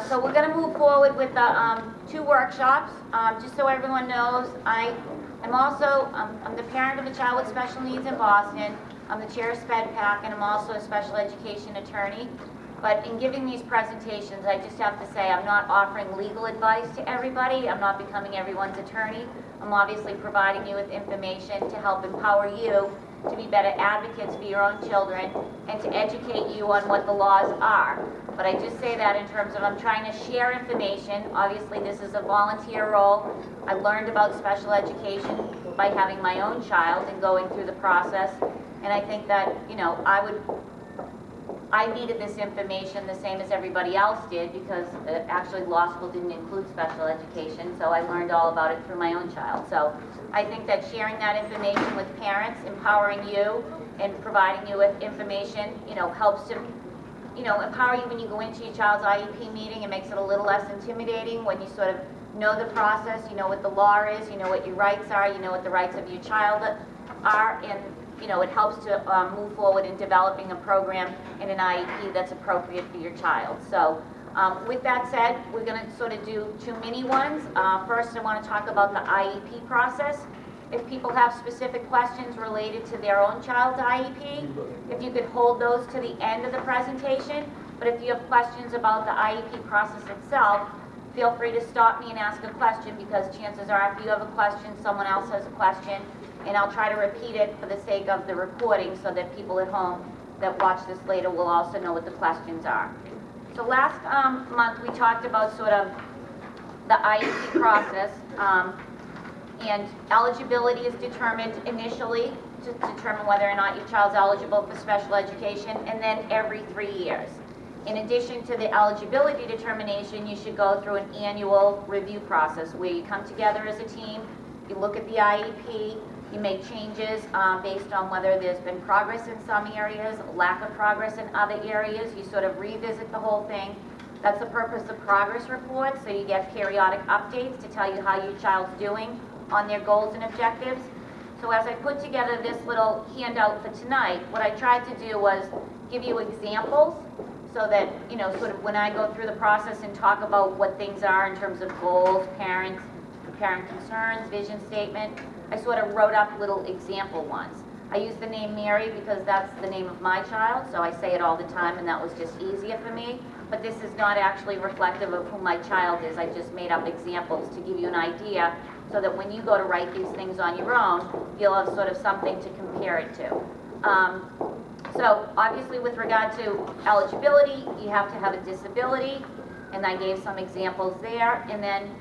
So we're going to move forward with the 2 workshops. Just so everyone knows, I'm the parent of a child with special needs in Boston. I'm the chair of SpedPac, and I'm also a special education attorney. But in giving these presentations, I just have to say I'm not offering legal advice to everybody. I'm not becoming everyone's attorney. I'm obviously providing you with information to help empower you to be better advocates for your own children and to educate you on what the laws are. But I just say that in terms of I'm trying to share information. Obviously this is a volunteer role. I learned about special education by having my own child and going through the process. And I think that, you know, I needed this information the same as everybody else did because actually law school didn't include special education, so I learned all about it through my own child. So I think that sharing that information with parents, empowering you and providing you with information, you know, helps to, you know, empower you when you go into your child's IEP meeting. It makes it a little less intimidating when you sort of know the process, you know what the law is, you know what your rights are, you know what the rights of your child are, and you know, it helps to move forward in developing a program in an IEP that's appropriate for your child. So with that said, we're going to sort of do 2 mini ones. First, I want to talk about the IEP process. If people have specific questions related to their own child's IEP, if you could hold those to the end of the presentation. But if you have questions about the IEP process itself, feel free to stop me and ask a question, because chances are if you have a question, someone else has a question. And I'll try to repeat it for the sake of the recording so that people at home that watch this later will also know what the questions are. So last month we talked about sort of the IEP process, and eligibility is determined initially to determine whether or not your child's eligible for special education, and then every 3 years. In addition to the eligibility determination, you should go through an annual review process where you come together as a team, you look at the IEP, you make changes based on whether there's been progress in some areas, lack of progress in other areas. You sort of revisit the whole thing. That's the purpose of progress reports, so you get periodic updates to tell you how your child's doing on their goals and objectives. So as I put together this little handout for tonight, what I tried to do was give you examples so that, you know, sort of when I go through the process and talk about what things are in terms of goals, parent concerns, vision statement, I sort of wrote up little example ones. I use the name Mary because that's the name of my child, so I say it all the time, and that was just easier for me. But this is not actually reflective of who my child is. I just made up examples to give you an idea so that when you go to write these things on your own, you'll have sort of something to compare it to. So obviously with regard to eligibility, you have to have a disability, and I gave some examples there. And then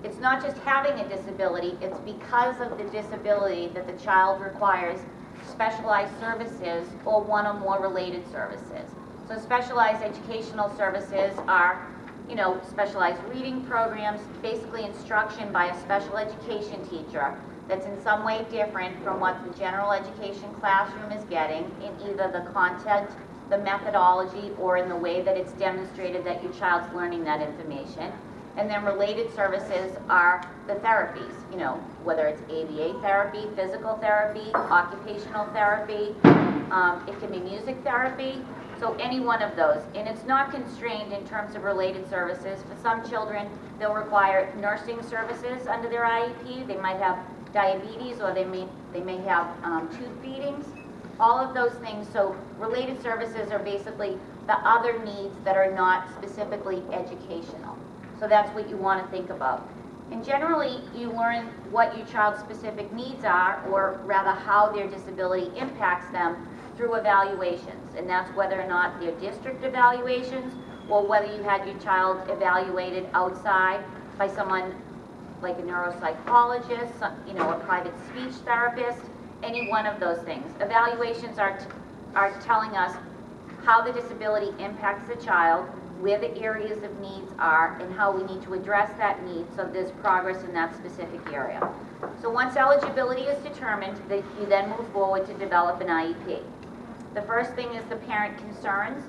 it's not just having a disability, it's because of the disability that the child requires specialized services or one or more related services. So specialized educational services are, you know, specialized reading programs, basically instruction by a special education teacher that's in some way different from what the general education classroom is getting in either the content, the methodology, or in the way that it's demonstrated that your child's learning that information. And then related services are the therapies, you know, whether it's ABA therapy, physical therapy, occupational therapy, it can be music therapy, so any one of those. And it's not constrained in terms of related services. For some children, they'll require nursing services under their IEP. They might have diabetes, or they may have tooth feedings, all of those things. So related services are basically the other needs that are not specifically educational. So that's what you want to think about. And generally, you learn what your child's specific needs are, or rather how their disability impacts them through evaluations. And that's whether or not they're district evaluations, or whether you had your child evaluated outside by someone like a neuropsychologist, you know, a private speech therapist, any one of those things. Evaluations are telling us how the disability impacts the child, where the areas of needs are, and how we need to address that need so there's progress in that specific area. So once eligibility is determined, you then move forward to develop an IEP. The first thing is the parent concerns.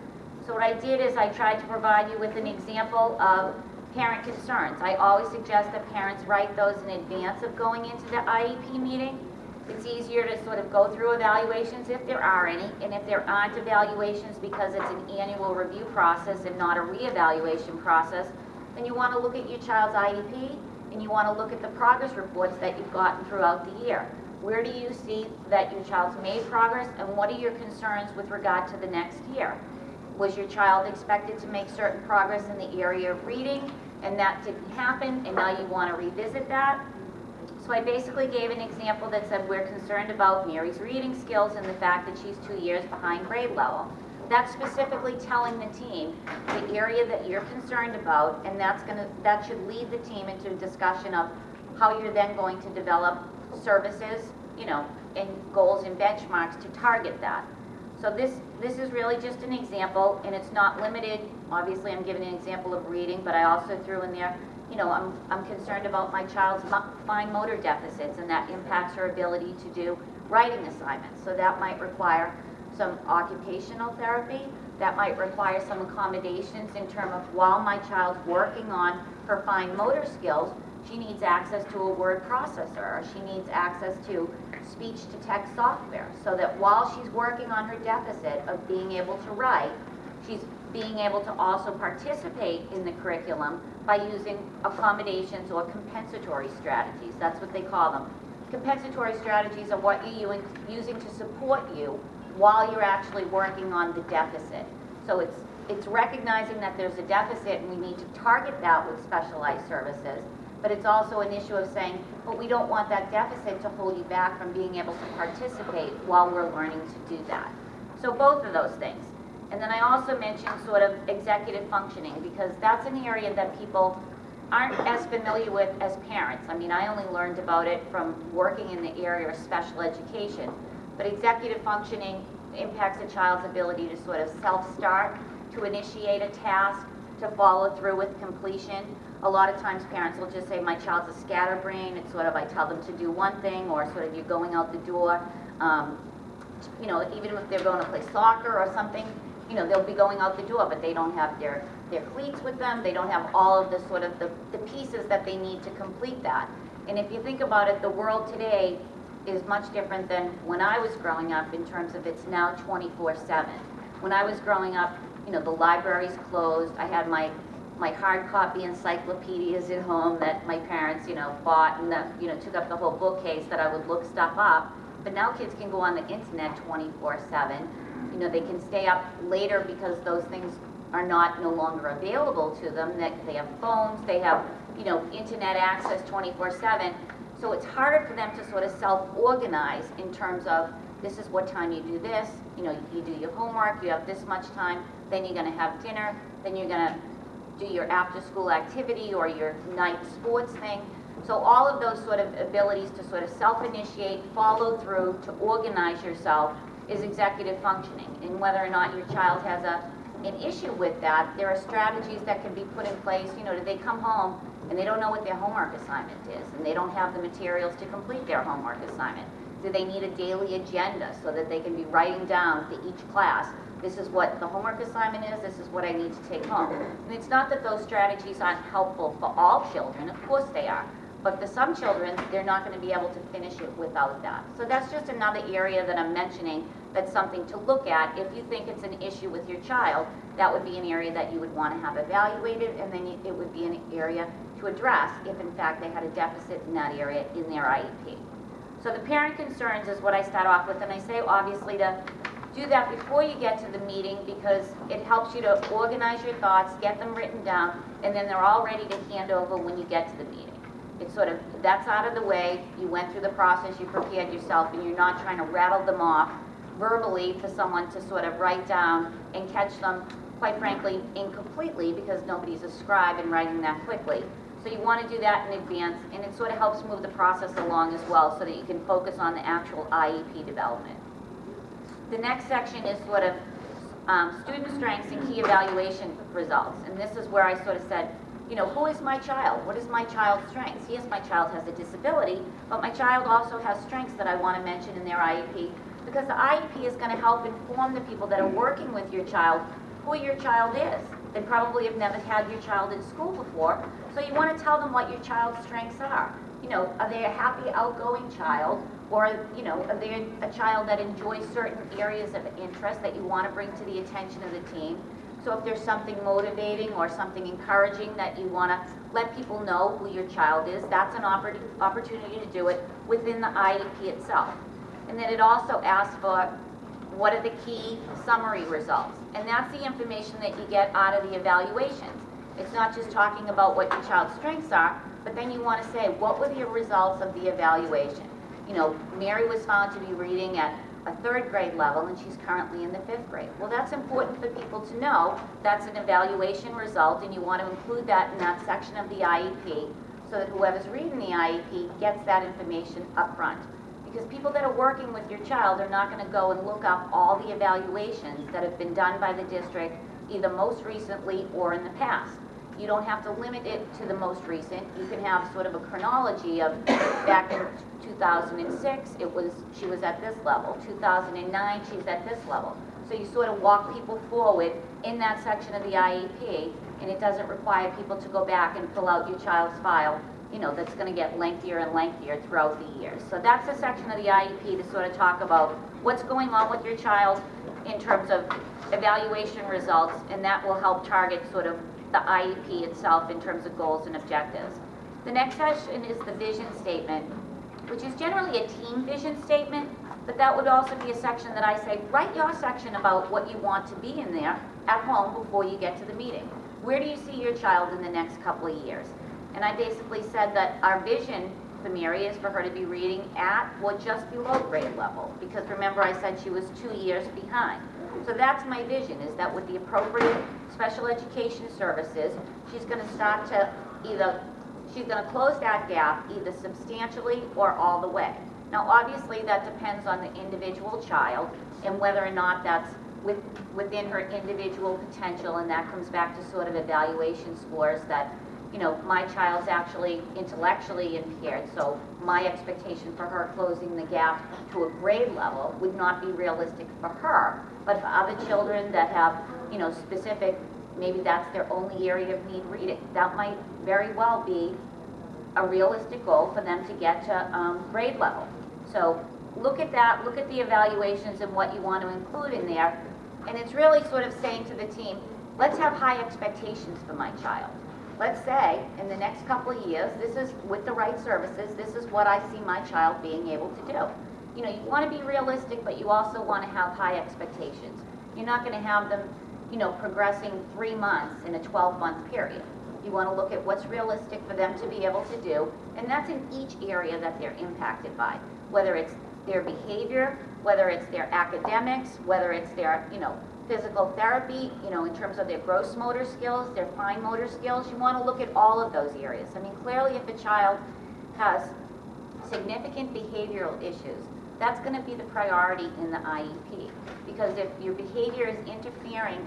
So what I did is I tried to provide you with an example of parent concerns. I always suggest that parents write those in advance of going into the IEP meeting. It's easier to sort of go through evaluations if there are any, and if there aren't evaluations because it's an annual review process and not a reevaluation process, then you want to look at your child's IEP and you want to look at the progress reports that you've gotten throughout the year. Where do you see that your child's made progress, and what are your concerns with regard to the next year? Was your child expected to make certain progress in the area of reading and that didn't happen and now you want to revisit that? So I basically gave an example that said we're concerned about Mary's reading skills and the fact that she's 2 years behind grade level. That's specifically telling the team the area that you're concerned about, and that should lead the team into a discussion of how you're then going to develop services, and goals and benchmarks to target that. So this is really just an example, and it's not limited. Obviously, I'm giving an example of reading, but I also threw in there, I'm concerned about my child's fine motor deficits, and that impacts her ability to do writing assignments. So that might require some occupational therapy. That might require some accommodations in terms of while my child's working on her fine motor skills, she needs access to a word processor, or she needs access to speech-to-text software, so that while she's working on her deficit of being able to write, she's being able to also participate in the curriculum by using accommodations or compensatory strategies. That's what they call them. Compensatory strategies are what you're using to support you while you're actually working on the deficit. So it's recognizing that there's a deficit and we need to target that with specialized services, but it's also an issue of saying, but we don't want that deficit to hold you back from being able to participate while we're learning to do that. So both of those things. And then I also mentioned sort of executive functioning, because that's an area that people aren't as familiar with as parents. I mean, I only learned about it from working in the area of special education, but executive functioning impacts a child's ability to sort of self-start, to initiate a task, to follow through with completion. A lot of times parents will just say, my child's a scatterbrain. It's sort of, I tell them to do one thing, or sort of you're going out the door. Even if they're going to play soccer or something, they'll be going out the door, but they don't have their cleats with them. They don't have all of the sort of the pieces that they need to complete that. And if you think about it, the world today is much different than when I was growing up in terms of it's now 24/7. When I was growing up, the library's closed. I had my hard copy encyclopedias at home that my parents, bought and that, took up the whole bookcase that I would look stuff up. But now kids can go on the internet 24/7. They can stay up later because those things are no longer available to them. They have phones, they have, internet access 24/7. So it's harder for them to sort of self-organize in terms of, this is what time you do this, you do your homework, you have this much time, then you're going to have dinner, then you're going to do your after-school activity or your night sports thing. So all of those sort of abilities to sort of self-initiate, follow through, to organize yourself is executive functioning. And whether or not your child has an issue with that, there are strategies that can be put in place. Do they come home and they don't know what their homework assignment is, and they don't have the materials to complete their homework assignment? Do they need a daily agenda so that they can be writing down for each class, this is what the homework assignment is, this is what I need to take home? And it's not that those strategies aren't helpful for all children, of course they are. But for some children, they're not going to be able to finish it without that. So that's just another area that I'm mentioning that's something to look at. If you think it's an issue with your child, that would be an area that you would want to have evaluated, and then it would be an area to address if in fact they had a deficit in that area in their IEP. So the parent concerns is what I start off with, and I say obviously to do that before you get to the meeting, because it helps you to organize your thoughts, get them written down, and then they're all ready to hand over when you get to the meeting. It's sort of, that's out of the way, you went through the process, you prepared yourself, and you're not trying to rattle them off verbally for someone to sort of write down and catch them, quite frankly, incompletely, because nobody's a scribe in writing that quickly. So you want to do that in advance, and it sort of helps move the process along as well, so that you can focus on the actual IEP development. The next section is sort of student strengths and key evaluation results, and this is where I sort of said, who is my child? What is my child's strengths? Yes, my child has a disability, but my child also has strengths that I want to mention in their IEP, because the IEP is going to help inform the people that are working with your child who your child is. They probably have never had your child in school before, so you want to tell them what your child's strengths are. Are they a happy, outgoing child, Or, you know, are they a child that enjoys certain areas of interest that you want to bring to the attention of the team? So if there's something motivating or something encouraging that you want to let people know who your child is, that's an opportunity to do it within the IEP itself. And then it also asks for what are the key summary results. And that's the information that you get out of the evaluations. It's not just talking about what your child's strengths are, but then you want to say, what were the results of the evaluation? You know, Mary was found to be reading at a 3rd grade level and she's currently in the 5th grade. Well, that's important for people to know. That's an evaluation result, and you want to include that in that section of the IEP so that whoever's reading the IEP gets that information up front. Because people that are working with your child are not going to go and look up all the evaluations that have been done by the district either most recently or in the past. You don't have to limit it to the most recent. You can have sort of a chronology of back in 2006, she was at this level. 2009, she's at this level. So you sort of walk people forward in that section of the IEP, and it doesn't require people to go back and fill out your child's file, you know, that's going to get lengthier and lengthier throughout the years. So that's a section of the IEP to sort of talk about what's going on with your child in terms of evaluation results, and that will help target sort of the IEP itself in terms of goals and objectives. The next section is the vision statement, which is generally a team vision statement, but that would also be a section that I say, write your section about what you want to be in there at home before you get to the meeting. Where do you see your child in the next couple of years? And I basically said that our vision for Mary is for her to be reading at or just below grade level, because remember I said she was 2 years behind. So that's my vision, is that with the appropriate special education services, she's going to start to she's going to close that gap either substantially or all the way. Now obviously that depends on the individual child and whether or not that's within her individual potential, and that comes back to sort of evaluation scores that, you know, my child's actually intellectually impaired, so my expectation for her closing the gap to a grade level would not be realistic for her. But for other children that have, you know, specific, maybe that's their only area of need reading, that might very well be a realistic goal for them to get to grade level. So look at that, look at the evaluations and what you want to include in there, and it's really sort of saying to the team, let's have high expectations for my child. Let's say in the next couple of years, this is with the right services, this is what I see my child being able to do. You know, you want to be realistic, but you also want to have high expectations. You're not going to have them, you know, progressing 3 months in a 12-month period. You want to look at what's realistic for them to be able to do, and that's in each area that they're impacted by, whether it's their behavior, whether it's their academics, whether it's their, you know, physical therapy, you know, in terms of their gross motor skills, their fine motor skills. You want to look at all of those areas. I mean, clearly if a child has significant behavioral issues, that's going to be the priority in the IEP, because if your behavior is interfering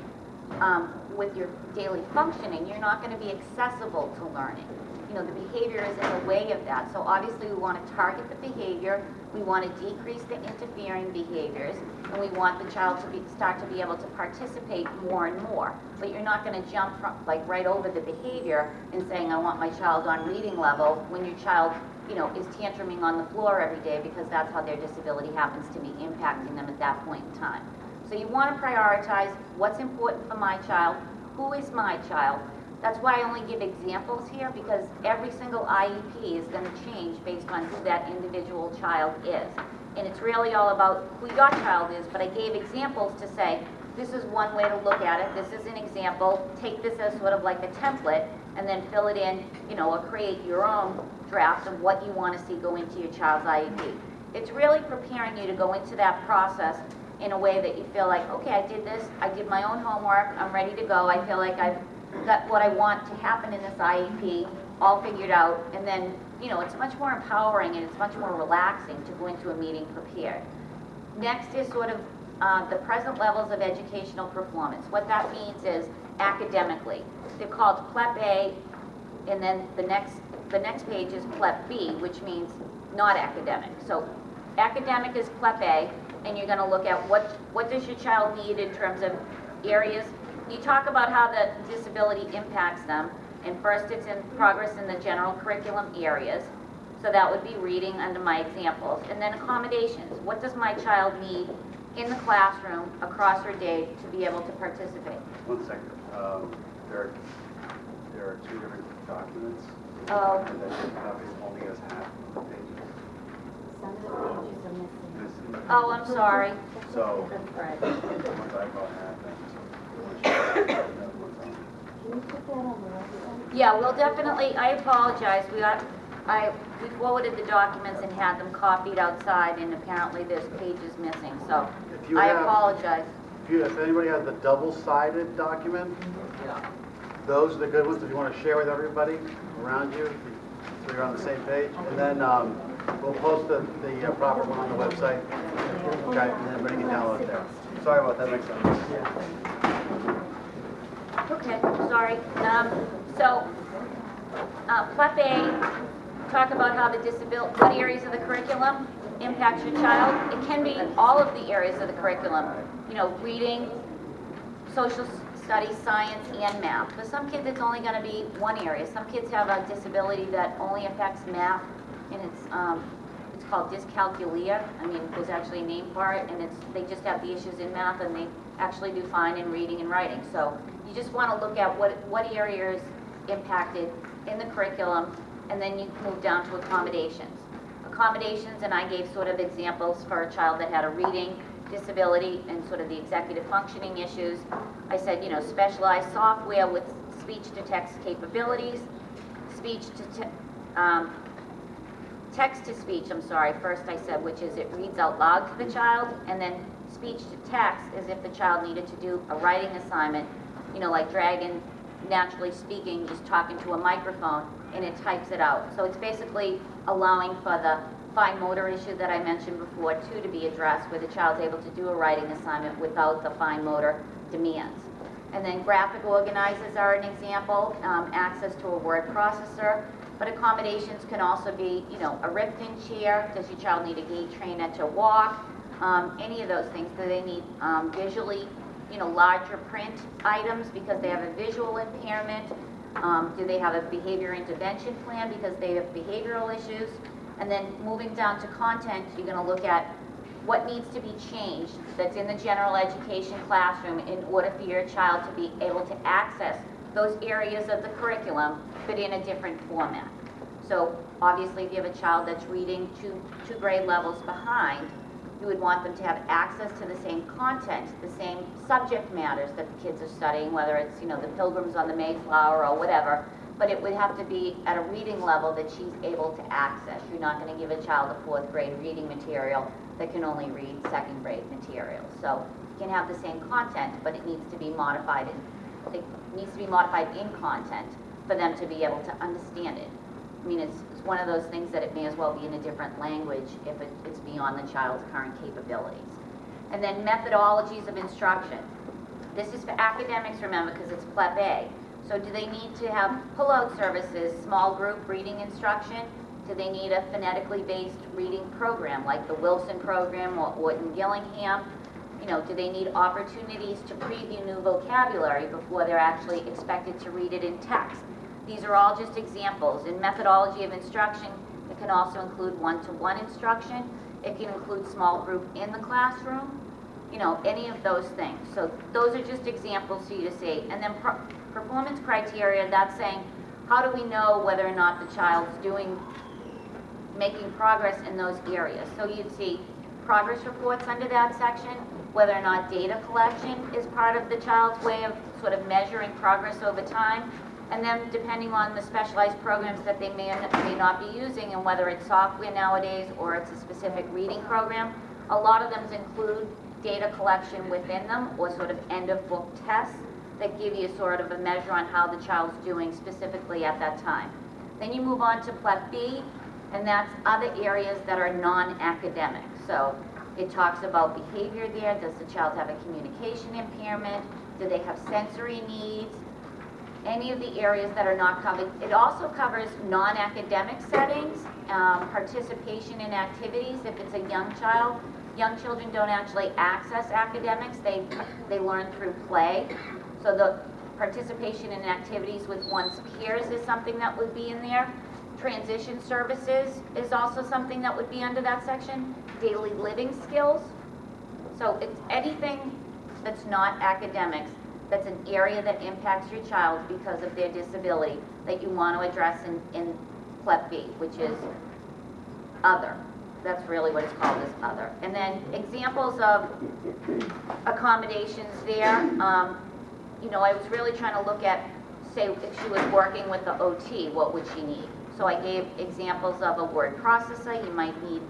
with your daily functioning, you're not going to be accessible to learning. You know, the behavior is in the way of that. So obviously we want to target the behavior, we want to decrease the interfering behaviors, and we want the child to start to be able to participate more and more. But you're not going to jump from, like, right over the behavior and saying, I want my child on reading level, when your child, you know, is tantruming on the floor every day, because that's how their disability happens to be impacting them at that point in time. So you want to prioritize what's important for my child, who is my child. That's why I only give examples here, because every single IEP is going to change based on who that individual child is. And it's really all about who your child is, but I gave examples to say, this is one way to look at it, this is an example, take this as sort of like a template, and then fill it in, you know, or create your own draft of what you want to see go into your child's IEP. It's really preparing you to go into that process in a way that you feel like, okay, I did this, I did my own homework, I'm ready to go, I feel like I've got what I want to happen in this IEP all figured out, and then, you know, it's much more empowering and it's much more relaxing to go into a meeting prepared. Next is sort of the present levels of educational performance. What that means is academically. They're called PLEP A, and then the next page is PLEP B, which means not academic. So academic is PLEP A, and you're going to look at what does your child need in terms of areas. You talk about how the disability impacts them, and first it's in progress in the general curriculum areas. So that would be reading under my examples. And then accommodations. What does my child need in the classroom across her day to be able to participate? 1 second. There are 2 different documents. Oh. And then your copy only has half of the pages. Some of the pages are missing. Oh, I'm sorry. So, Right. once I call half, then Can you put that on the website? Yeah, we'll definitely, I apologize. We forwarded the documents and had them copied outside, and apparently there's pages missing, so If you I have- apologize. if anybody has the double-sided document, those are the good ones if you want to share with everybody around you, so you're on the same page. And then we'll post the proper one on the website, okay, and then everybody can download it there. Sorry about that, makes sense. Okay, sorry. PLEP A, talk about how the what areas of the curriculum impacts your child. It can be all of the areas of the curriculum, you know, reading, social studies, science, and math. For some kids, it's only going to be one area. Some kids have a disability that only affects math, and it's called dyscalculia. I mean, there's actually a name for it, and they just have the issues in math, and they actually do fine in reading and writing. So you just want to look at what area is impacted in the curriculum, and then you move down to accommodations. Accommodations, and I gave sort of examples for a child that had a reading disability and sort of the executive functioning issues. I said, you know, specialized software with speech-to-text capabilities, text-to-speech, I'm sorry, first I said, which is it reads out loud to the child, and then speech-to-text is if the child needed to do a writing assignment, you know, like Dragon, naturally speaking, just talking to a microphone, and it types it out. So it's basically allowing for the fine motor issue that I mentioned before, too, to be addressed, where the child's able to do a writing assignment without the fine motor demands. And then graphic organizers are an example, access to a word processor, but accommodations can also be, you know, a Ripton chair. Does your child need a gait trainer to walk? Any of those things. Do they need visually, you know, larger print items because they have a visual impairment? Do they have a behavior intervention plan because they have behavioral issues? And then moving down to content, you're going to look at what needs to be changed that's in the general education classroom in order for your child to be able to access those areas of the curriculum, but in a different format. So obviously if you have a child that's reading two grade levels behind, you would want them to have access to the same content, the same subject matters that the kids are studying, whether it's, you know, the Pilgrims on the Mayflower or whatever, but it would have to be at a reading level that she's able to access. You're not going to give a child a 4th grade reading material that can only read 2nd grade material. So you can have the same content, but it needs to be modified in content for them to be able to understand it. I mean, it's one of those things that it may as well be in a different language if it's beyond the child's current capabilities. And then methodologies of instruction. This is for academics, remember, because it's PLEP A. So do they need to have pull-out services, small group reading instruction? Do they need a phonetically based reading program like the Wilson program or Orton-Gillingham? You know, do they need opportunities to preview new vocabulary before they're actually expected to read it in text? These are all just examples. In methodology of instruction, it can also include one-to-one instruction. It can include small group in the classroom, you know, any of those things. So those are just examples for you to see. And then performance criteria, that's saying, how do we know whether or not the child's making progress in those areas? So you'd see progress reports under that section, whether or not data collection is part of the child's way of sort of measuring progress over time. And then depending on the specialized programs that they may not be using and whether it's software nowadays or it's a specific reading program, a lot of them include data collection within them or sort of end of book tests that give you sort of a measure on how the child's doing specifically at that time. Then you move on to PLEP B, and that's other areas that are non-academic. So it talks about behavior there. Does the child have a communication impairment? Do they have sensory needs? Any of the areas that are not covered. It also covers non-academic settings, participation in activities. If it's a young child, young children don't actually access academics. They learn through play. So the participation in activities with one's peers is something that would be in there. Transition services is also something that would be under that section. Daily living skills. So it's anything that's not academics, that's an area that impacts your child because of their disability that you want to address in PLEP B, which is other. That's really what it's called, is other. And then examples of accommodations there. You know, I was really trying to look at, say, if she was working with the OT, what would she need? So I gave examples of a word processor. You might need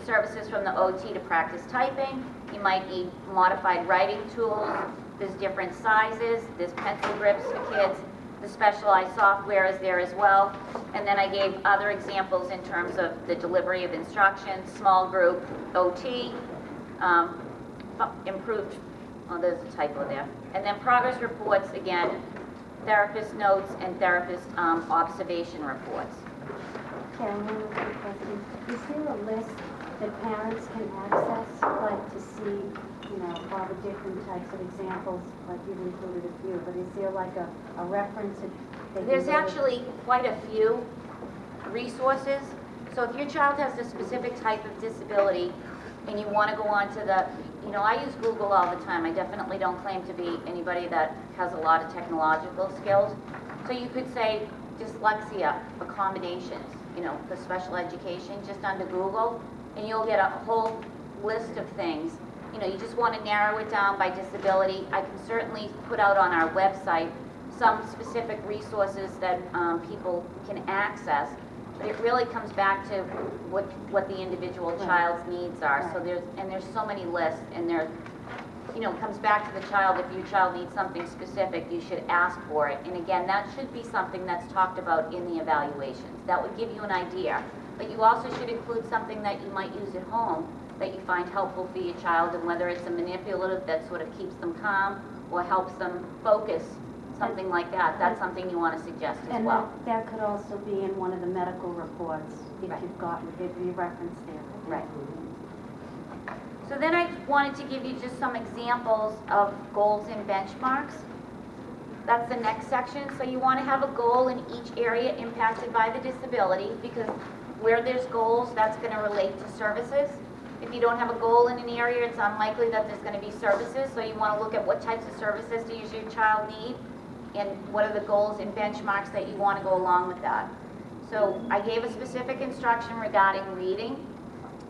services from the OT to practice typing. You might need modified writing tools. There's different sizes. There's pencil grips for kids. The specialized software is there as well. And then I gave other examples in terms of the delivery of instructions, small group, OT, improved, oh, there's a typo there. And then progress reports, again, therapist notes and therapist observation reports. Karen, one quick question. Is there a list that parents can access, like to see, you know, all the different types of examples, like you've included a few, but is there like a reference that they can There's go to? actually quite a few resources. So if your child has a specific type of disability and you want to go on to the, you know, I use Google all the time. I definitely don't claim to be anybody that has a lot of technological skills. So you could say dyslexia accommodations, you know, for special education, just under Google, and you'll get a whole list of things. You know, you just want to narrow it down by disability. I can certainly put out on our website some specific resources that people can access, but it really comes back to what the individual child's needs are. So there's so many lists, and you know, it comes back to the child. If your child needs something specific, you should ask for it. And again, that should be something that's talked about in the evaluations. That would give you an idea. But you also should include something that you might use at home that you find helpful for your child, and whether it's a manipulative that sort of keeps them calm or helps them focus, something like that. That's something you want to suggest as well. And that could also be in one of the medical reports, if Right. you've gotten, if you reference there. Right. So then I wanted to give you just some examples of goals and benchmarks. That's the next section. So you want to have a goal in each area impacted by the disability, because where there's goals, that's going to relate to services. If you don't have a goal in an area, it's unlikely that there's going to be services. So you want to look at what types of services does your child need, and what are the goals and benchmarks that you want to go along with that. So I gave a specific instruction regarding reading,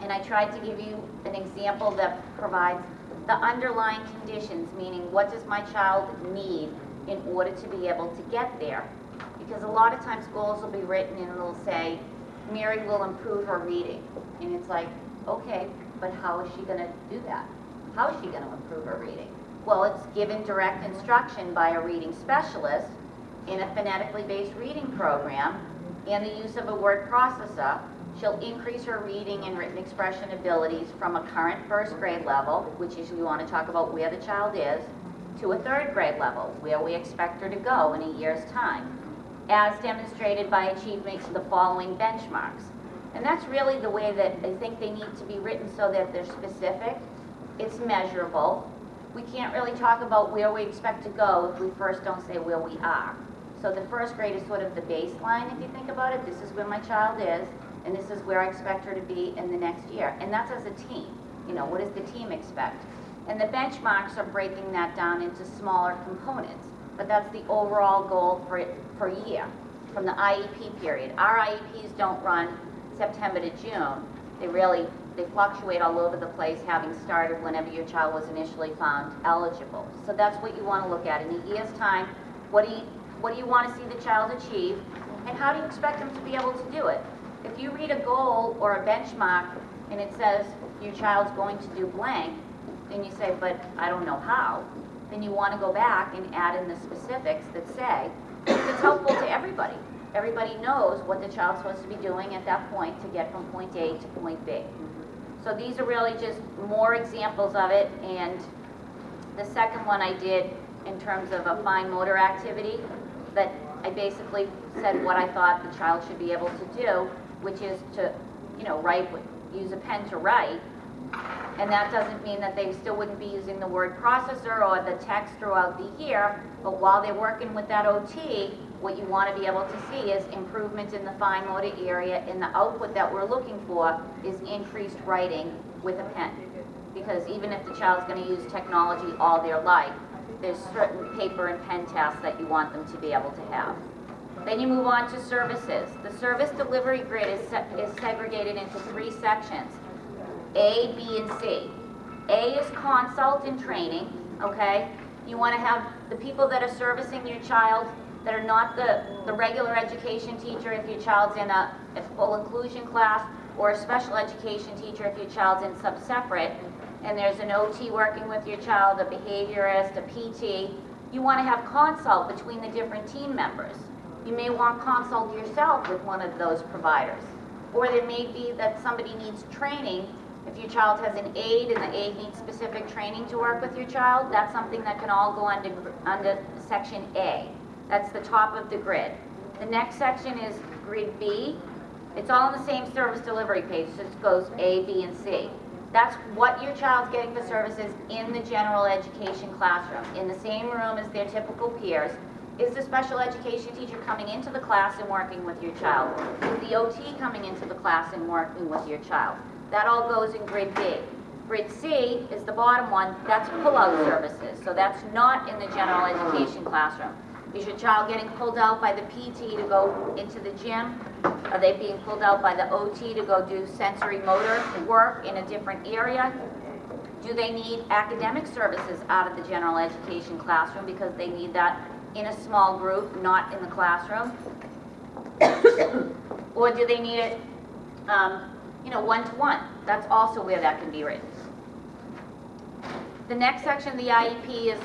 and I tried to give you an example that provides the underlying conditions, meaning what does my child need in order to be able to get there. Because a lot of times goals will be written and it'll say, Mary will improve her reading. And it's like, okay, but how is she going to do that? How is she going to improve her reading? Well, it's given direct instruction by a reading specialist in a phonetically based reading program, and the use of a word processor. She'll increase her reading and written expression abilities from a current first grade level, which is, we want to talk about where the child is, to a third grade level, where we expect her to go in a year's time, as demonstrated by achieving the following benchmarks. And that's really the way that I think they need to be written, so that they're specific, it's measurable. We can't really talk about where we expect to go if we first don't say where we are. So the first grade is sort of the baseline, if you think about it. This is where my child is, and this is where I expect her to be in the next year. And that's as a team. You know, what does the team expect? And the benchmarks are breaking that down into smaller components. But that's the overall goal for a year, from the IEP period. Our IEPs don't run September to June. They fluctuate all over the place, having started whenever your child was initially found eligible. So that's what you want to look at. In a year's time, what do you want to see the child achieve, and how do you expect them to be able to do it? If you read a goal or a benchmark and it says your child's going to do blank, and you say, but I don't know how, then you want to go back and add in the specifics that say, it's helpful to everybody. Everybody knows what the child's supposed to be doing at that point to get from point A to point B. So these are really just more examples of it. And the second one I did in terms of a fine motor activity, that I basically said what I thought the child should be able to do, which is to, you know, use a pen to write. And that doesn't mean that they still wouldn't be using the word processor or the text throughout the year, but while they're working with that OT, what you want to be able to see is improvement in the fine motor area, and the output that we're looking for is increased writing with a pen. Because even if the child's going to use technology all their life, there's certain paper and pen tasks that you want them to be able to have. Then you move on to services. The service delivery grid is segregated into 3 sections, A, B, and C. A is consult and training, okay? You want to have the people that are servicing your child that are not the regular education teacher if your child's in a full inclusion class, or a special education teacher if your child's in sub-separate, and there's an OT working with your child, a behaviorist, a PT. You want to have consult between the different team members. You may want consult yourself with one of those providers. Or there may be that somebody needs training. If your child has an aide and the aide needs specific training to work with your child, that's something that can all go under section A. That's the top of the grid. The next section is grid B. It's all on the same service delivery page, so it goes A, B, and C. That's what your child's getting for services in the general education classroom. In the same room as their typical peers. Is the special education teacher coming into the class and working with your child? Is the OT coming into the class and working with your child? That all goes in grid B. Grid C is the bottom one, that's pull-out services. So that's not in the general education classroom. Is your child getting pulled out by the PT to go into the gym? Are they being pulled out by the OT to go do sensory motor work in a different area? Do they need academic services out of the general education classroom because they need that in a small group, not in the classroom? Or do they need it, one-to-one? That's also where that can be written. The next section of the IEP is,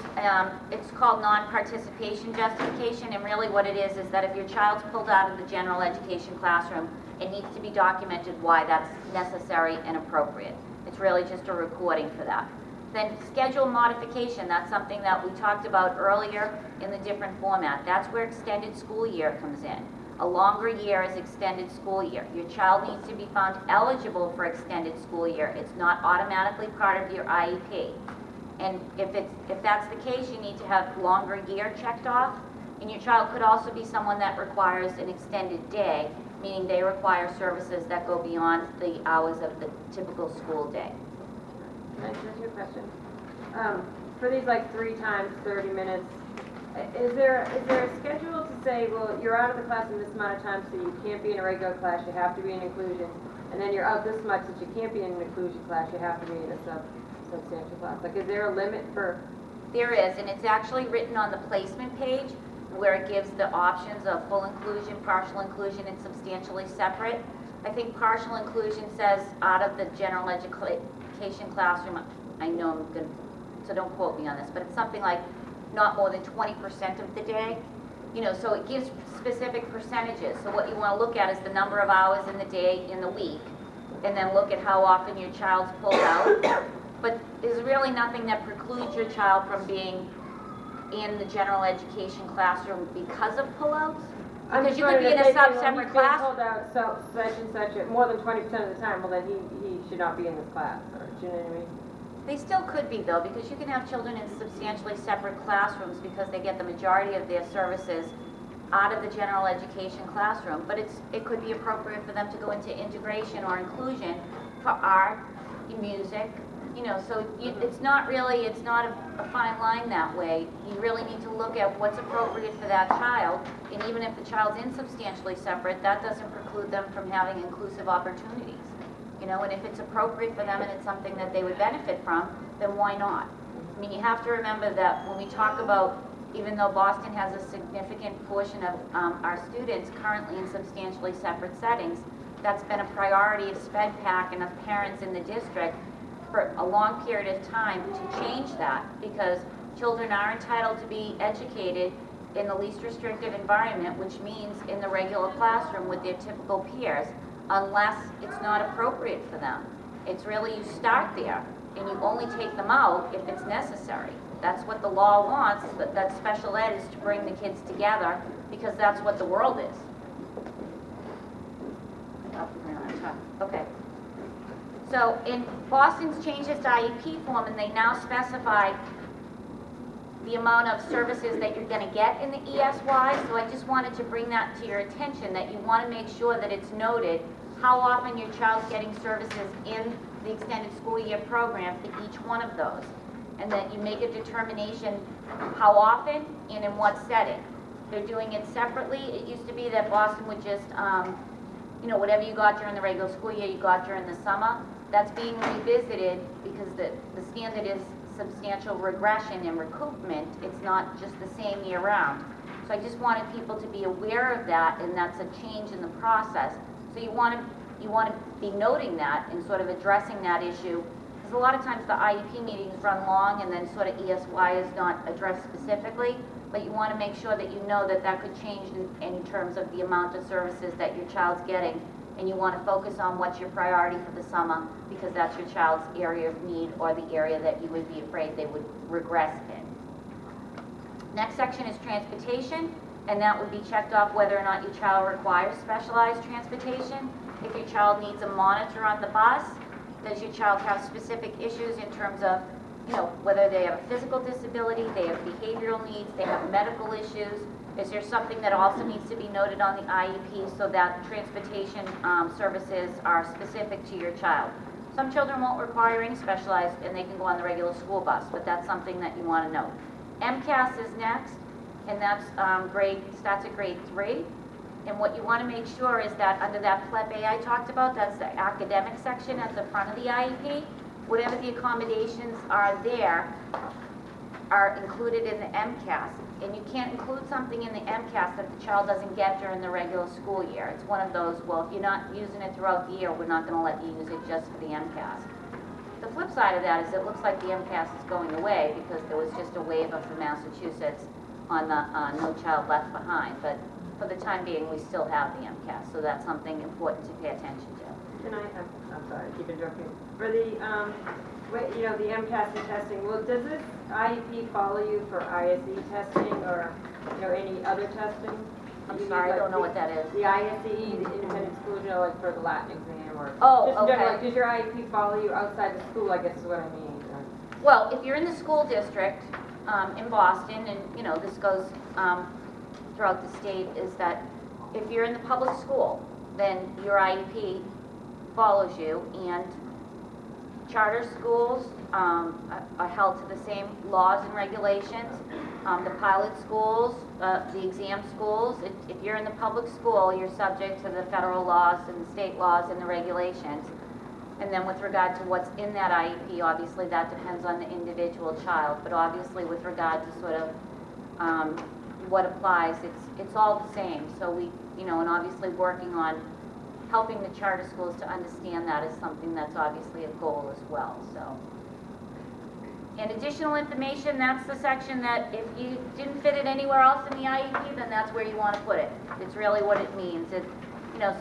it's called non-participation justification, and really what it is that if your child's pulled out of the general education classroom, it needs to be documented why that's necessary and appropriate. It's really just a recording for that. Then schedule modification, that's something that we talked about earlier in the different format. That's where extended school year comes in. A longer year is extended school year. Your child needs to be found eligible for extended school year. It's not automatically part of your IEP. And if that's the case, you need to have longer year checked off. And your child could also be someone that requires an extended day, meaning they require services that go beyond the hours of the typical school day. Can I ask you a question? For these like 3 times 30 minutes, is there a schedule to say, well, you're out of the class in this amount of time, so you can't be in a regular class, you have to be in inclusion, and then you're out this much that you can't be in an inclusion class, you have to be in a substantial class? Like, is there a limit for? There is, and it's actually written on the placement page where it gives the options of full inclusion, partial inclusion, and substantially separate. I think partial inclusion says out of the general education classroom, I know I'm good, so don't quote me on this, but it's something like not more than 20% of the day. So it gives specific percentages. So what you want to look at is the number of hours in the day in the week, and then look at how often your child's pulled out. But there's really nothing that precludes your child from being in the general education classroom because of pullouts. Because you could be in a separate class. Pulled out such and such more than 20% of the time, well then he should not be in this class, or do you know what I mean? They still could be though, because you can have children in substantially separate classrooms because they get the majority of their services out of the general education classroom. But it could be appropriate for them to go into integration or inclusion for art, music, so it's not a fine line that way. You really need to look at what's appropriate for that child, and even if the child's insubstantially separate, that doesn't preclude them from having inclusive opportunities. And if it's appropriate for them and it's something that they would benefit from, then why not? I mean, you have to remember that when we talk about, even though Boston has a significant portion of our students currently in substantially separate settings, that's been a priority of SpedPac and of parents in the district for a long period of time to change that, because children are entitled to be educated in the least restrictive environment, which means in the regular classroom with their typical peers, unless it's not appropriate for them. It's really, you start there and you only take them out if it's necessary. That's what the law wants, that special ed is to bring the kids together, because that's what the world is. Okay. So in Boston's changed its IEP form, and they now specify the amount of services that you're gonna get in the ESY, so I just wanted to bring that to your attention, that you wanna make sure that it's noted how often your child's getting services in the extended school year program for each one of those. And that you make a determination how often and in what setting. They're doing it separately. It used to be that Boston would just, whatever you got during the regular school year, you got during the summer. That's being revisited because the standard is substantial regression and recoupment. It's not just the same year round. So I just wanted people to be aware of that, and that's a change in the process. So you want to be noting that and sort of addressing that issue, because a lot of times the IEP meetings run long and then sort of ESY is not addressed specifically, but you want to make sure that you know that that could change in terms of the amount of services that your child's getting, and you want to focus on what's your priority for the summer, because that's your child's area of need or the area that you would be afraid they would regress in. Next section is transportation, and that would be checked off whether or not your child requires specialized transportation. If your child needs a monitor on the bus, does your child have specific issues in terms of, whether they have a physical disability, they have behavioral needs, they have medical issues? Is there something that also needs to be noted on the IEP so that transportation services are specific to your child? Some children won't require any specialized and they can go on the regular school bus, but that's something that you want to note. MCAS is next, and that's starts at grade 3. And what you want to make sure is that under that PLEP A I talked about, that's the academic section at the front of the IEP, whatever the accommodations are there are included in the MCAS. And you can't include something in the MCAS that the child doesn't get during the regular school year. It's one of those, well, if you're not using it throughout the year, we're not going to let you use it just for the MCAS. The flip side of that is it looks like the MCAS is going away because there was just a waiver from Massachusetts on the No Child Left Behind. But for the time being, we still have the MCAS, so that's something important to pay attention to. Can I'm sorry, keep interrupting. For the, the MCAS and testing, well, does this IEP follow you for ISE testing or, any other testing? I'm sorry, I don't know what that is. The ISE, the independent school, like for the Latin exam or? Oh, just in general, okay. Does your IEP follow you outside the school, I guess is what I mean. Well, if you're in the school district in Boston, and this goes throughout the state, is that if you're in the public school, then your IEP follows you, and charter schools are held to the same laws and regulations. The pilot schools, the exam schools, if you're in the public school, you're subject to the federal laws and the state laws and the regulations. And then with regard to what's in that IEP, obviously that depends on the individual child, but obviously with regard to sort of what applies, it's all the same. So we, and obviously working on helping the charter schools to understand that is something that's obviously a goal as well, so. And additional information, that's the section that if you didn't fit it anywhere else in the IEP, then that's where you want to put it. It's really what it means.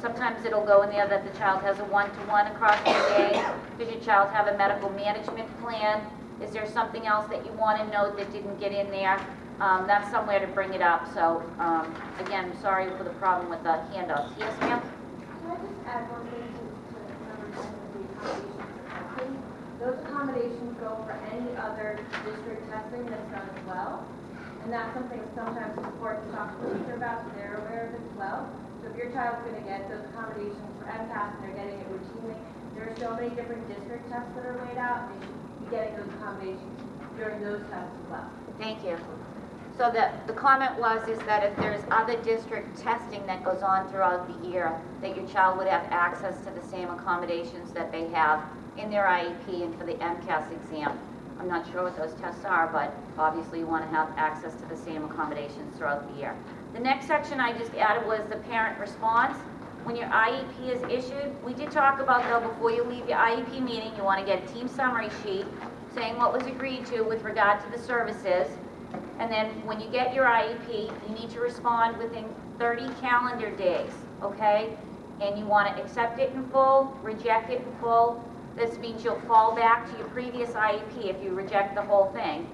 Sometimes it'll go in there that the child has a one-to-one across the day. Does your child have a medical management plan? Is there something else that you want to note that didn't get in there? That's somewhere to bring it up. So, again, sorry for the problem with the handouts. Yes, ma'am? Can I just add one thing to number 10 of the accommodations for testing? Those accommodations go for any other district testing that's done as well. And that's something sometimes it's important to talk to the teacher about, so they're aware of it as well. So if your child's going to get those accommodations for MCAS and they're getting it routinely, there are so many different district tests that are laid out, and they should be getting those accommodations during those tests as well. Thank you. So the comment was is that if there's other district testing that goes on throughout the year, that your child would have access to the same accommodations that they have in their IEP and for the MCAS exam. I'm not sure what those tests are, but obviously you want to have access to the same accommodations throughout the year. The next section I just added was the parent response. When your IEP is issued, we did talk about, though, before you leave your IEP meeting, you want to get a team summary sheet saying what was agreed to with regard to the services. And then when you get your IEP, you need to respond within 30 calendar days, okay? And you want to accept it in full, reject it in full. This means you'll fall back to your previous IEP if you reject the whole thing.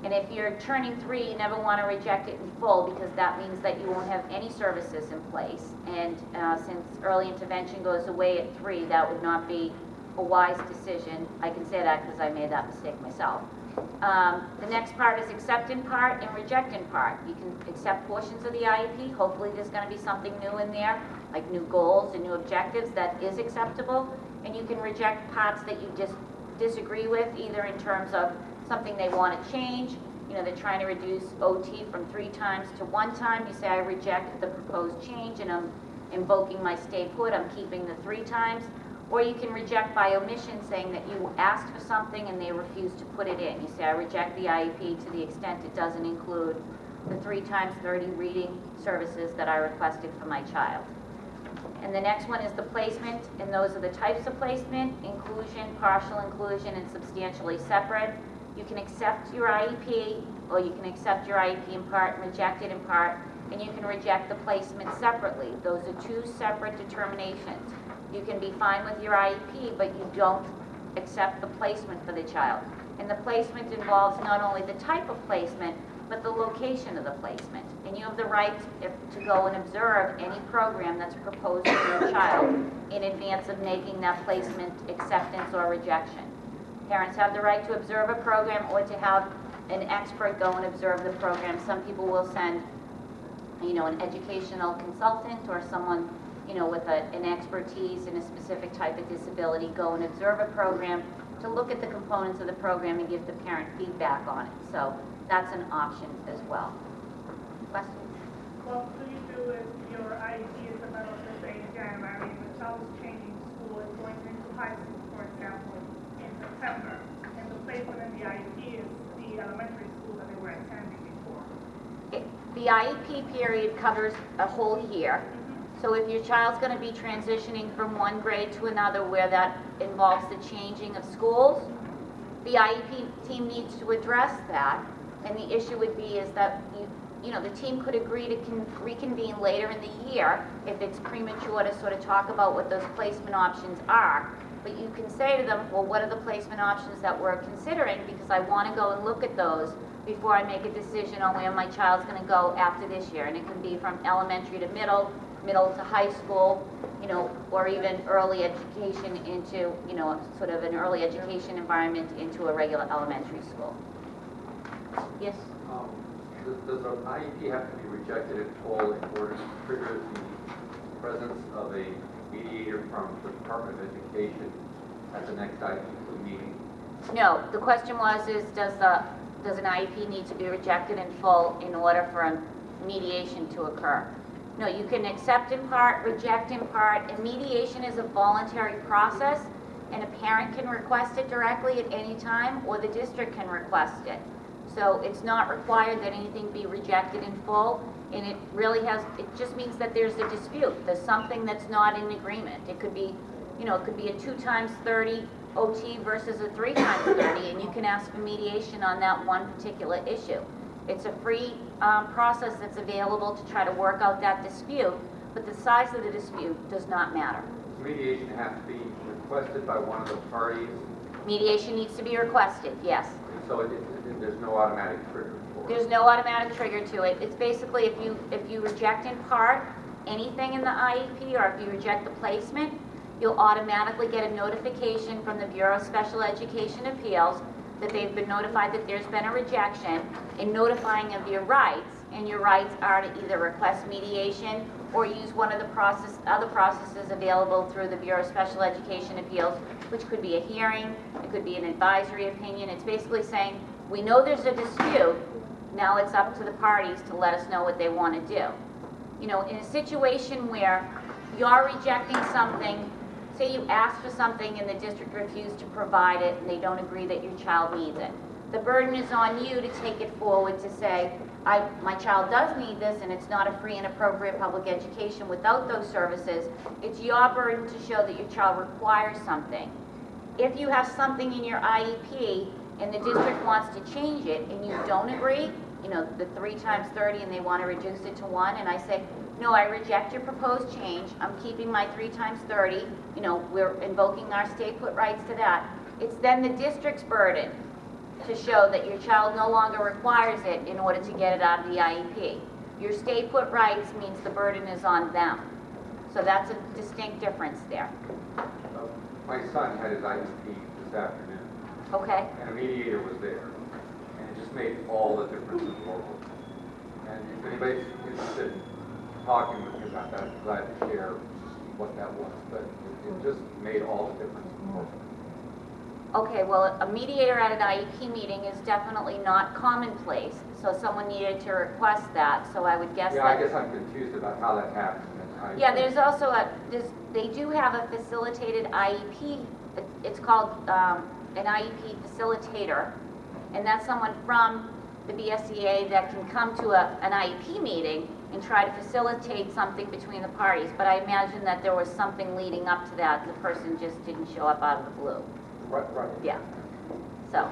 And if you're turning 3, you never want to reject it in full, because that means that you won't have any services in place. And since early intervention goes away at 3, that would not be a wise decision. I can say that because I made that mistake myself. The next part is accept in part and reject in part. You can accept portions of the IEP. Hopefully there's going to be something new in there, like new goals and new objectives that is acceptable. And you can reject parts that you just disagree with, either in terms of something they want to change. You know, they're trying to reduce OT from 3 times to 1 time. You say, I reject the proposed change and I'm invoking my stay put. I'm keeping the 3 times. Or you can reject by omission, saying that you asked for something and they refuse to put it in. You say, I reject the IEP to the extent it doesn't include the 3 times 30 reading services that I requested for my child. And the next one is the placement, and those are the types of placement: inclusion, partial inclusion, and substantially separate. You can accept your IEP, or you can accept your IEP in part and reject it in part, and you can reject the placement separately. Those are 2 separate determinations. You can be fine with your IEP, but you don't accept the placement for the child. And the placement involves not only the type of placement, but the location of the placement. And you have the right to go and observe any program that's proposed for your child in advance of making that placement acceptance or rejection. Parents have the right to observe a program or to have an expert go and observe the program. Some people will send, you know, an educational consultant or someone, you know, with an expertise in a specific type of disability, go and observe a program to look at the components of the program and give the parent feedback on it. So that's an option as well. Questions? What do you do if your IEP is about to say in January, the child is changing school, is going into high school, for example, in September, and the placement in the IEP is the elementary school that they were attending before? The IEP period covers a whole year. So if your child's going to be transitioning from one grade to another where that involves the changing of schools, the IEP team needs to address that. And the issue would be is that you know, the team could agree to reconvene later in the year if it's premature to sort of talk about what those placement options are. But you can say to them, well, what are the placement options that we're considering? Because I want to go and look at those before I make a decision on where my child's going to go after this year. And it can be from elementary to middle to high school, you know, or even early education into, you know, sort of an early education environment into a regular elementary school. Yes? Does an IEP have to be rejected in full in order to trigger the presence of a mediator from the Department of Education at the next IEP meeting? No, the question was does an IEP need to be rejected in full in order for a mediation to occur? No, you can accept in part, reject in part, and mediation is a voluntary process, and a parent can request it directly at any time, or the district can request it. So it's not required that anything be rejected in full, and it just means that there's a dispute. There's something that's not in agreement. It could be, you know, it could be a 2 times 30 OT versus a 3 times 30, and you can ask for mediation on that one particular issue. It's a free process that's available to try to work out that dispute, but the size of the dispute does not matter. Mediation has to be requested by one of the parties. Mediation needs to be requested, yes. So there's no automatic trigger for it. There's no automatic trigger to it. It's basically if you reject in part anything in the IEP, or if you reject the placement, you'll automatically get a notification from the Bureau of Special Education Appeals that they've been notified that there's been a rejection, and notifying of your rights. And your rights are to either request mediation or use one of the other processes available through the Bureau of Special Education Appeals, which could be a hearing, it could be an advisory opinion. It's basically saying, we know there's a dispute, now it's up to the parties to let us know what they want to do. You know, in a situation where you're rejecting something, say you ask for something and the district refused to provide it and they don't agree that your child needs it. The burden is on you to take it forward to say, my child does need this and it's not a free and appropriate public education without those services. It's your burden to show that your child requires something. If you have something in your IEP and the district wants to change it and you don't agree, you know, the 3 times 30 and they want to reduce it to 1, and I say, no, I reject your proposed change, I'm keeping my 3 times 30, you know, we're invoking our stay put rights to that. It's then the district's burden to show that your child no longer requires it in order to get it out of the IEP. Your stay put rights means the burden is on them. So that's a distinct difference there. my son had his IEP this afternoon, Okay, and a mediator was there, and it just made all the difference in the world. And if anybody's interested in talking with me about that, I'm glad to share what that was, but it just made all the difference in the world. okay, well, a mediator at an IEP meeting is definitely not commonplace, so someone needed to request that, so I would guess Yeah, I that. guess I'm confused about how that happened. Yeah, there's also they do have a facilitated IEP, it's called an IEP facilitator, and that's someone from the BSEA that can come to an IEP meeting and try to facilitate something between the parties, but I imagine that there was something leading up to that, the person just didn't show up out of the blue. Right. Yeah, so,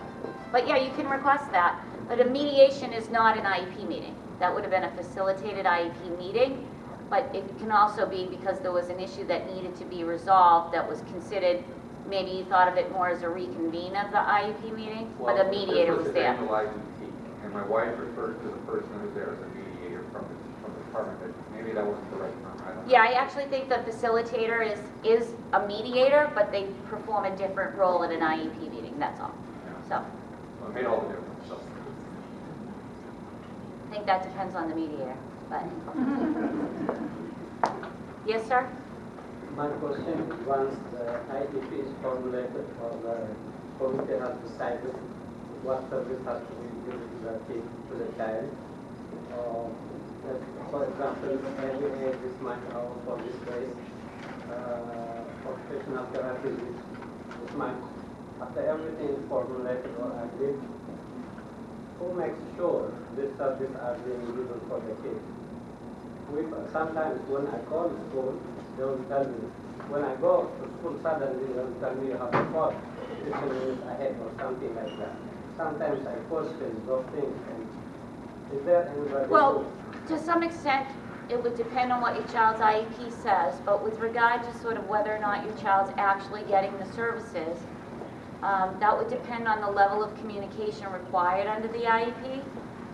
but yeah, you can request that, but a mediation is not an IEP meeting. That would have been a facilitated IEP meeting, but it can also be because there was an issue that needed to be resolved that was considered, maybe you thought of it more as a reconvene of the IEP meeting, but a mediator was there. Well, this was IEP, and my wife referred to the person who was there as a mediator from the department. Maybe that wasn't the right term, I don't know. Yeah, I actually think the facilitator is a mediator, but they perform a different role at an IEP meeting, that's all. So, Well, it made all the difference, so. I think that depends on the mediator, but. Yes, sir? My question, once the IEP is formulated or the committee has decided what service has to be given to the kid, to the child, for example, every age is marked out for this place, occupational therapy is marked. After everything is formulated or agreed, who makes sure these services are being given for the kids? Sometimes when I call school, they will tell me. When I go to school, suddenly they will tell me you have a fault, 15 minutes ahead or something like that. Sometimes I question those things. And is there anybody Well, to some extent, it would depend on what your child's IEP says, but with regard to sort of whether or not your child's actually getting the services, that would depend on the level of communication required under the IEP.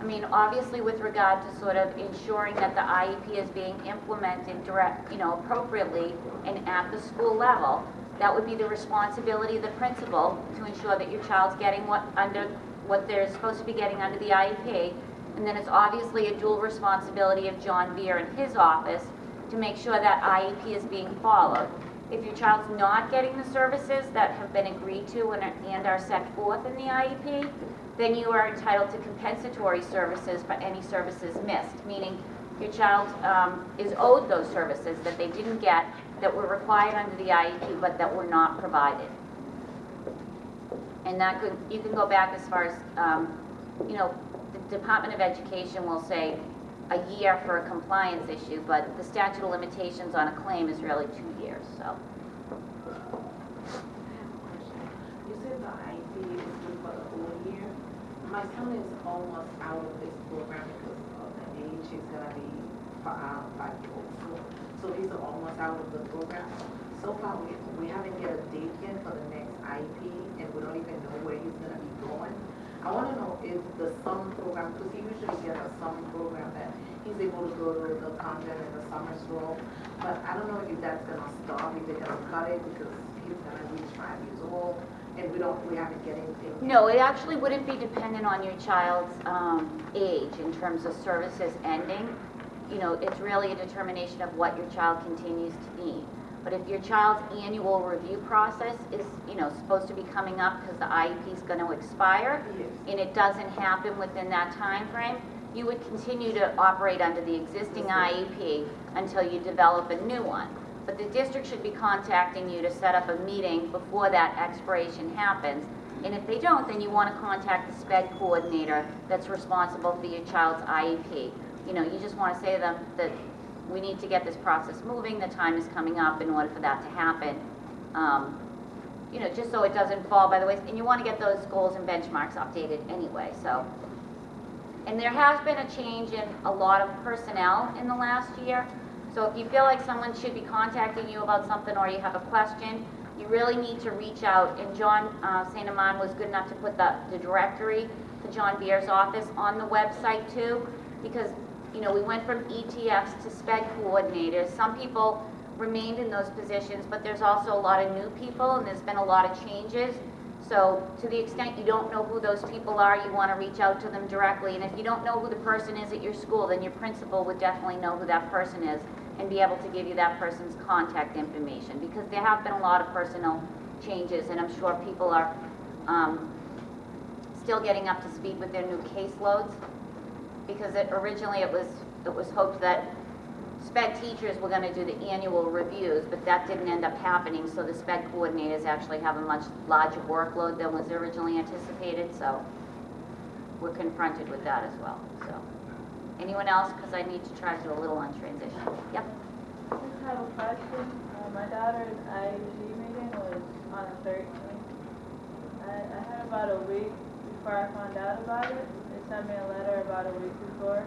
I mean, obviously with regard to sort of ensuring that the IEP is being implemented appropriately and at the school level, that would be the responsibility of the principal to ensure that your child's getting what they're supposed to be getting under the IEP. And then it's obviously a dual responsibility of John Beer and his office to make sure that IEP is being followed. If your child's not getting the services that have been agreed to and are set forth in the IEP, then you are entitled to compensatory services for any services missed, meaning your child is owed those services that they didn't get that were required under the IEP but that were not provided. And that you can go back as far as, the Department of Education will say a year for a compliance issue, but the statute of limitations on a claim is really 2 years, so. You said the IEP is good for the whole year. My son is almost out of this program because of the age. He's gonna be 5 years old. So he's almost out of the program. So far, we haven't get a date yet for the next IEP, and we don't even know where he's gonna be going. I wanna know if the summer program, because he usually gets a summer program that he's able to go to the convent in the summer school. But I don't know if that's gonna stop, if they're gonna cut it because he's gonna reach 5 years old, and we haven't get anything. No, it actually wouldn't be dependent on your child's age in terms of services ending. It's really a determination of what your child continues to need. But if your child's annual review process is, supposed to be coming up because the IEP is going to expire, Yes. and it doesn't happen within that time frame, you would continue to operate under the existing IEP until you develop a new one. But the district should be contacting you to set up a meeting before that expiration happens. And if they don't, then you want to contact the SPED coordinator that's responsible for your child's IEP. You just want to say to them that we need to get this process moving, the time is coming up in order for that to happen. Just so it doesn't fall by the way. And you want to get those goals and benchmarks updated anyway, so. And there has been a change in a lot of personnel in the last year. So if you feel like someone should be contacting you about something or you have a question, you really need to reach out. And John St. Amand was good enough to put the directory to John Beer's office on the website too, because we went from ETFs to SPED coordinators. Some people remained in those positions, but there's also a lot of new people, and there's been a lot of changes. So to the extent you don't know who those people are, you want to reach out to them directly. And if you don't know who the person is at your school, then your principal would definitely know who that person is and be able to give you that person's contact information, because there have been a lot of personnel changes, and I'm sure people are still getting up to speed with their new caseloads, because originally it was hoped that SPED teachers were going to do the annual reviews, but that didn't end up happening, so the SPED coordinators actually have a much larger workload than was originally anticipated, so we're confronted with that as well. So, anyone else? Because I need to try to do a little on transition. Yep. I just have a question. My daughter's IEP meeting was on the 13th. I had about a week before I found out about it. They sent me a letter about a week before.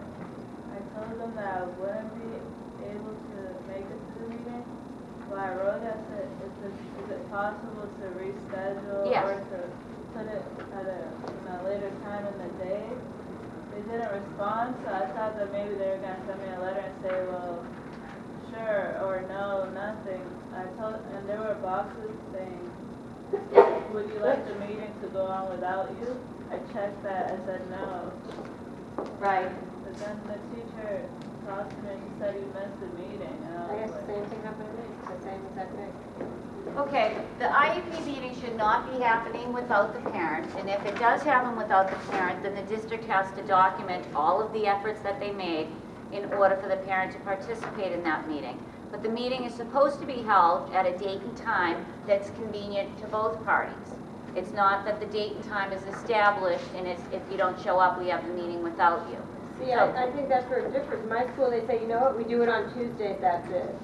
I told them that I wouldn't be able to make it to the meeting. Well, I wrote it, I said, is it possible to reschedule Yes. or to put it at a later time in the day? They didn't respond, so I thought that maybe they were going to send me a letter and say, well, sure, or no, nothing. And there were boxes saying, would you like the meeting to go on without you? I checked that, I said no. Right. But then the teacher talked to me and she said you missed the meeting. And I I guess was the like, same thing happened to me, the same exact thing. Okay, the IEP meeting should not be happening without the parent, and if it does happen without the parent, then the district has to document all of the efforts that they made in order for the parent to participate in that meeting. But the meeting is supposed to be held at a date and time that's convenient to both parties. It's not that the date and time is established, and if you don't show up, we have the meeting without you. See, I think that's where it differs. In my school, they say, you know what, we do it on Tuesdays, that's it.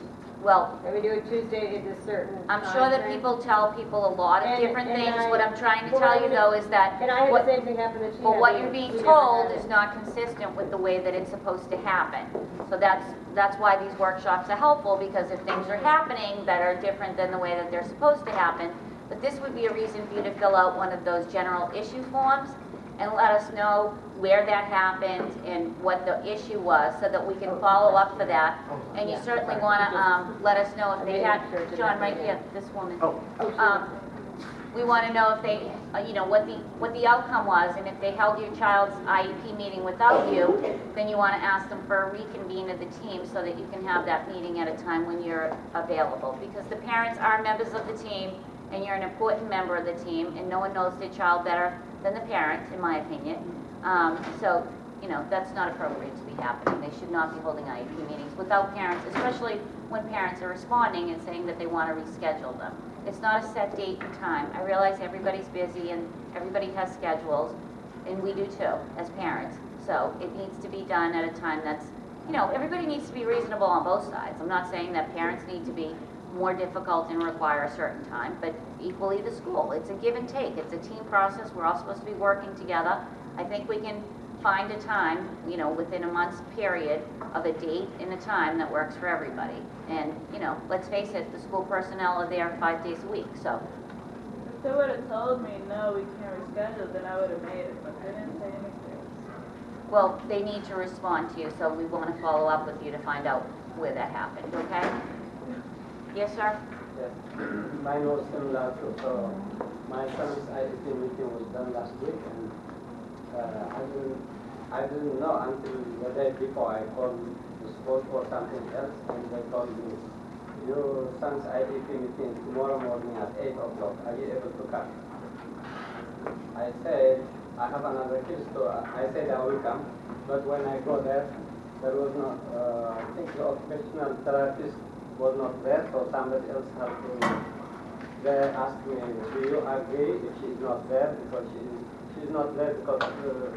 Well, And we do it Tuesday at a certain I'm time sure that frame. people tell people a lot of And- different and things. I- What I'm trying to well, tell you though is that And I had what- the same thing happen that she had. But what We- you're being we never told had is it. not consistent with the way that it's supposed to happen. So that's why these workshops are helpful, because if things are happening that are different than the way that they're supposed to happen, but this would be a reason for you to fill out one of those general issue forms and let us know where that happened and what the issue was, so that we can follow up for that. And you certainly want to let us know if they had, John, right here, this woman. We want to know if they, what the outcome was, and if they held your child's IEP meeting without you, then you want to ask them for a reconvene of the team so that you can have that meeting at a time when you're available. Because the parents are members of the team, and you're an important member of the team, and no one knows their child better than the parent, in my opinion. So, that's not appropriate to be happening. They should not be holding IEP meetings without parents, especially when parents are responding and saying that they want to reschedule them. It's not a set date and time. I realize everybody's busy and everybody has schedules, and we do too, as parents. So it needs to be done at a time that's, everybody needs to be reasonable on both sides. I'm not saying that parents need to be more difficult and require a certain time, but equally the school. It's a give and take. It's a team process. We're all supposed to be working together. I think we can find a time, within a month's period of a date and a time that works for everybody. And, let's face it, the school personnel are there 5 days a week, so. if they would have told me, no, we can't reschedule, then I would have made it, but they didn't say anything. Well, they need to respond to you, so we want to follow up with you to find out where that happened, okay? Yes, sir? Yes, mine was similar too. So my son's IEP meeting was done last week, and I didn't know until the day before I called the school for something else, and they told me, your son's IEP meeting tomorrow morning at 8 o'clock. Are you able to come? I said, I have another kid, so I said I will come. But when I go there was no, I think the occupational therapist was not there, so somebody else had to. They asked me, do you agree if she's not there, because she's not there because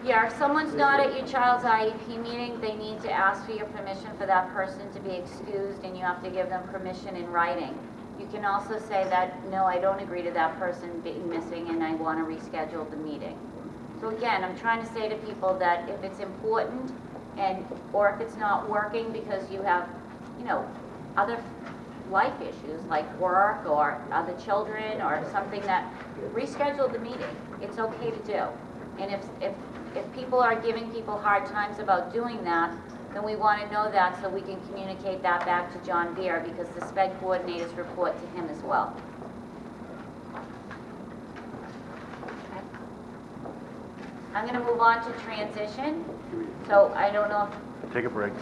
Yeah, if someone's not at your child's IEP meeting, they need to ask for your permission for that person to be excused, and you have to give them permission in writing. You can also say that, no, I don't agree to that person being missing, and I want to reschedule the meeting. So again, I'm trying to say to people that if it's important, or if it's not working because you have, other life issues like work or other children or something, that reschedule the meeting. It's okay to do. And if people are giving people hard times about doing that, then we want to know that so we can communicate that back to John Beer, because the SPED coordinators report to him as well. Okay. I'm going to move on to transition. So I don't know if Take a break.